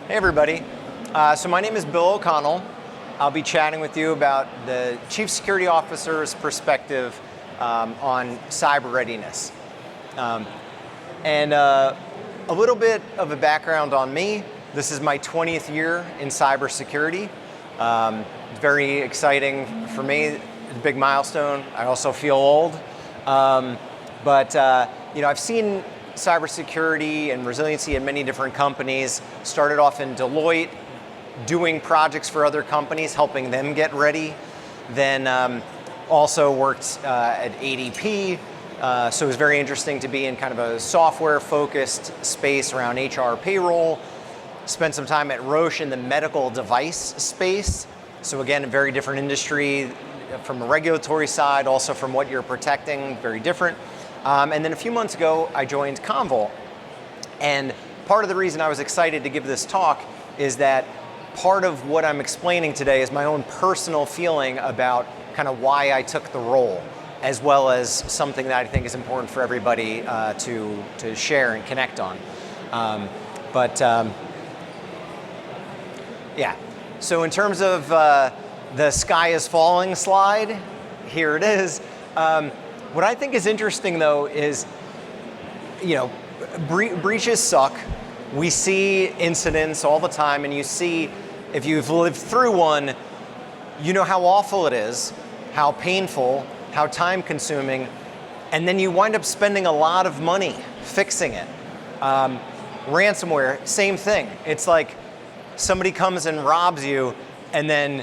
Hey everybody. So my name is Bill O'Connell. I'll be chatting with you about the Chief Security Officer's perspective on cyber readiness. And a little bit of a background on me. This is my 20th year in cybersecurity. It's very exciting for me. It's a big milestone. I also feel old. But I've seen cybersecurity and resiliency in many different companies. Started off in Deloitte, doing projects for other companies, helping them get ready. Then also worked at ADP. So it was very interesting to be in kind of a software-focused space around HR payroll. Spent some time at Roche in the medical device space. So again, a very different industry from a regulatory side, also from what you're protecting, very different. And then a few months ago, I joined Commvault. And part of the reason I was excited to give this talk is that part of what I'm explaining today is my own personal feeling about kind of why I took the role, as well as something that I think is important for everybody to share and connect on. Yeah, so in terms of the sky is falling slide, here it is. What I think is interesting though is, breaches suck. We see incidents all the time, and you see, if you've lived through one, you know how awful it is, how painful, how time consuming, and then you wind up spending a lot of money fixing it. Ransomware, same thing. It's like somebody comes and robs you and then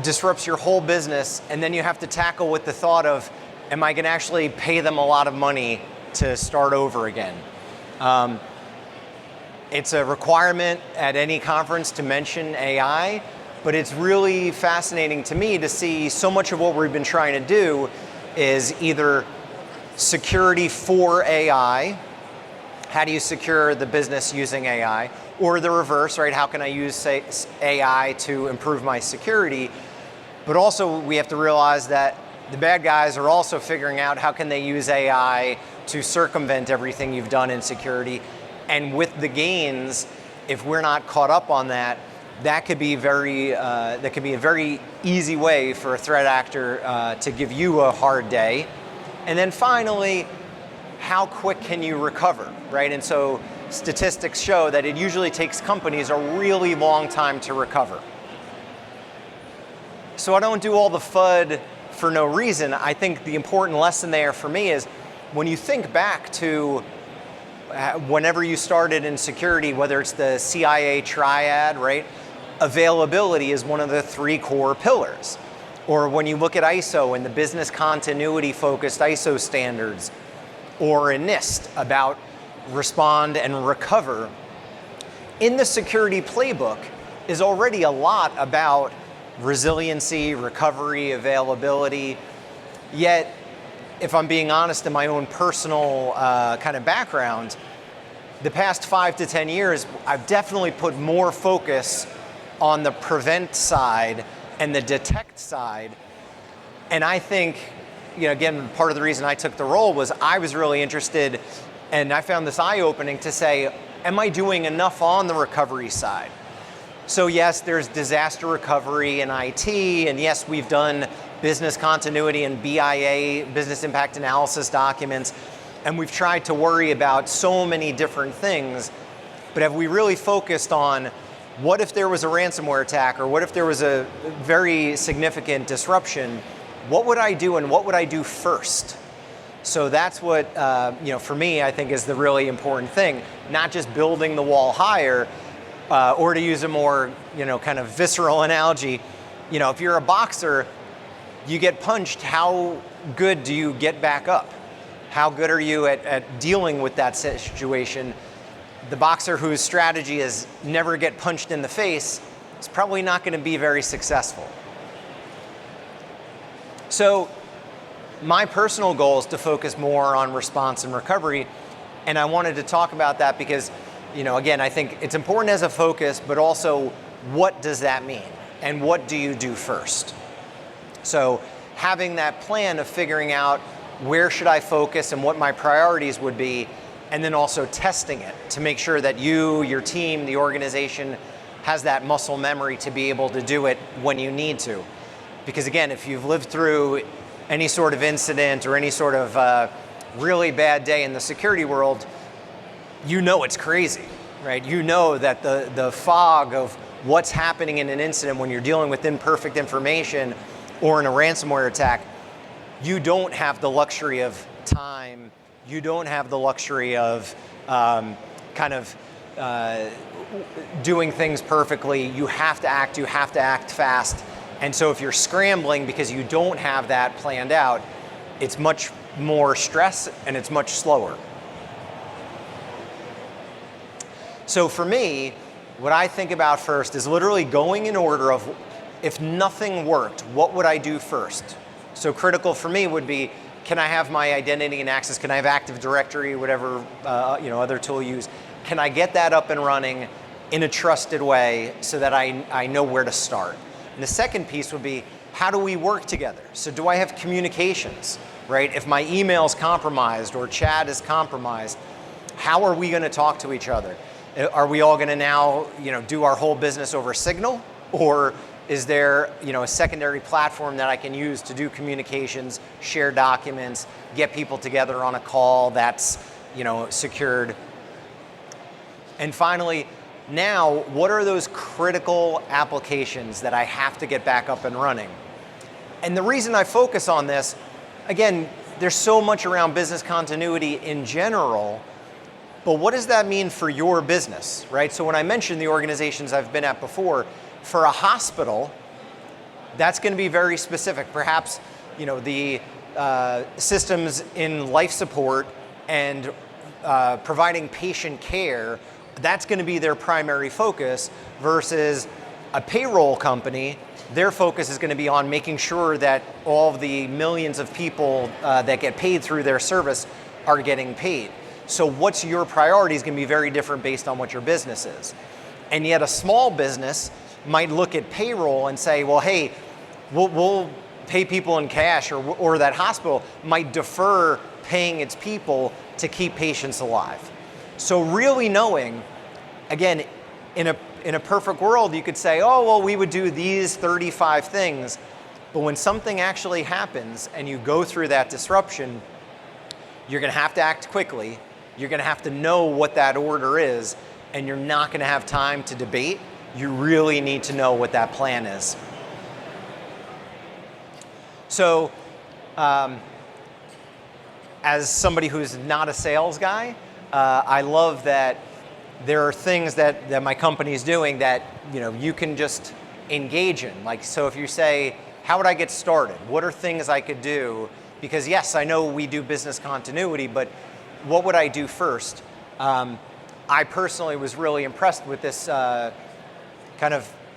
disrupts your whole business, and then you have to tackle with the thought of, am I gonna actually pay them a lot of money to start over again? It's a requirement at any conference to mention AI, but it's really fascinating to me to see so much of what we've been trying to do is either security for AI, how do you secure the business using AI, or the reverse, right? How can I use AI to improve my security? But also we have to realize that the bad guys are also figuring out how can they use AI to circumvent everything you've done in security. And with the gains, if we're not caught up on that, that could be a very easy way for a threat actor to give you a hard day. And then finally, how quick can you recover, right? And so statistics show that it usually takes companies a really long time to recover. So I don't do all the FUD for no reason. I think the important lesson there for me is when you think back to whenever you started in security, whether it's the CIA triad, right? Availability is one of the 3 core pillars. Or when you look at ISO and the business continuity focused ISO standards, or in NIST about respond and recover, in the security playbook is already a lot about resiliency, recovery, availability. Yet, if I'm being honest in my own personal kind of background, the past 5 to 10 years, I've definitely put more focus on the prevent side and the detect side. And I think, again, part of the reason I took the role was I was really interested, and I found this eye-opening to say, am I doing enough on the recovery side? So yes, there's disaster recovery in IT, and yes, we've done business continuity and BIA, business impact analysis documents, and we've tried to worry about so many different things, but have we really focused on what if there was a ransomware attack, or what if there was a very significant disruption? What would I do, and what would I do first? So that's what, for me, I think is the really important thing, not just building the wall higher, or to use a more, kind of visceral analogy, if you're a boxer, you get punched, how good do you get back up? How good are you at dealing with that situation? The boxer whose strategy is never get punched in the face is probably not going to be very successful. So my personal goal is to focus more on response and recovery, and I wanted to talk about that because, again, I think it's important as a focus, but also what does that mean? And what do you do first? So having that plan of figuring out where should I focus and what my priorities would be and then also testing it to make sure that you, your team, the organization has that muscle memory to be able to do it when you need to. Because again, if you've lived through any sort of incident or any sort of really bad day in the security world, you know it's crazy, right? You know that the fog of what's happening in an incident when you're dealing with imperfect information or in a ransomware attack, you don't have the luxury of time, you don't have the luxury of doing things perfectly. You have to act fast. And so if you're scrambling because you don't have that planned out, it's much more stress and it's much slower. So for me, what I think about first is literally going in order of, if nothing worked, what would I do first? So critical for me would be, can I have my identity and access? Can I have Active Directory, whatever other tool you use? Can I get that up and running in a trusted way so that I know where to start? And the second piece would be, how do we work together? So do I have communications, right? If my email's compromised or chat is compromised, how are we going to talk to each other? Are we all going to now, do our whole business over Signal, or is there, a secondary platform that I can use to do communications, share documents, get people together on a call that's, secured? And finally, now, what are those critical applications that I have to get back up and running? And the reason I focus on this, again, there's so much around business continuity in general, but what does that mean for your business, right? So when I mentioned the organizations I've been at before, for a hospital, that's going to be very specific. Perhaps, the systems in life support and providing patient care, that's going to be their primary focus, versus a payroll company, their focus is going to be on making sure that all of the millions of people that get paid through their service are getting paid. So what's your priority is going to be very different based on what your business is. And yet a small business might look at payroll and say, well, hey, we'll pay people in cash, or that hospital might defer paying its people to keep patients alive. So really knowing, again, in a perfect world, you could say, oh, well, we would do these 35 things. But when something actually happens and you go through that disruption, you're going to have to act quickly. You're going to have to know what that order is, and you're not going to have time to debate. You really need to know what that plan is. So, as somebody who's not a sales guy, I love that there are things that my company is doing that you can just engage in. Like, so if you say, how would I get started? What are things I could do? Because yes, I know we do business continuity, but what would I do first? I personally was really impressed with this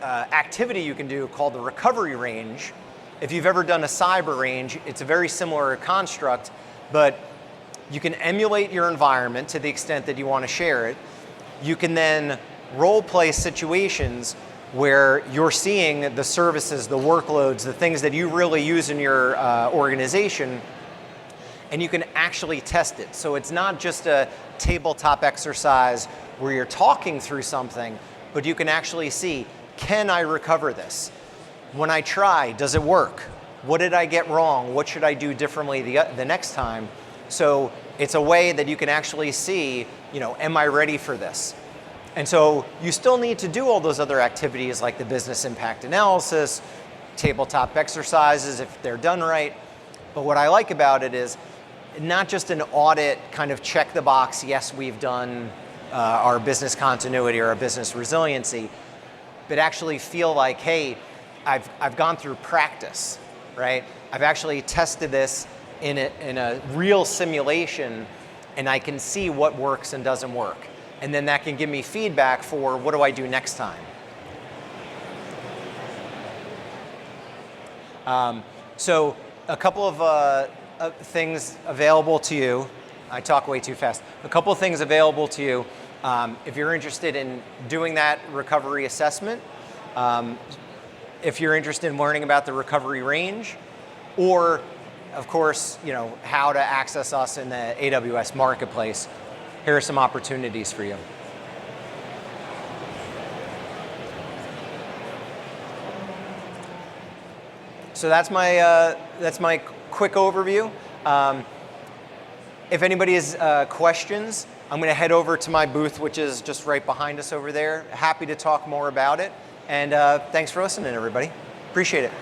activity you can do called the recovery range. If you've ever done a cyber range, it's a very similar construct, but you can emulate your environment to the extent that you want to share it. You can then role play situations where you're seeing the services, the workloads, the things that you really use in your organization, and you can actually test it. So it's not just a tabletop exercise where you're talking through something, but you can actually see, can I recover this? When I try, does it work? What did I get wrong? What should I do differently the next time? So it's a way that you can actually see, am I ready for this? And so you still need to do all those other activities like the business impact analysis, tabletop exercises if they're done right. But what I like about it is not just an audit kind of check the box, yes, we've done our business continuity or our business resiliency, but actually feel like, hey, I've gone through practice, right? I've actually tested this in a real simulation, and I can see what works and doesn't work. And then that can give me feedback for what do I do next time. So a couple of things available to you. I talk way too fast. A couple of things available to you if you're interested in doing that recovery assessment, if you're interested in learning about the recovery range, or of course, how to access us in the AWS marketplace. here are some opportunities for you. So that's my quick overview. If anybody has questions, I'm going to head over to my booth, which is just right behind us over there. Happy to talk more about it. And thanks for listening, everybody. Appreciate it.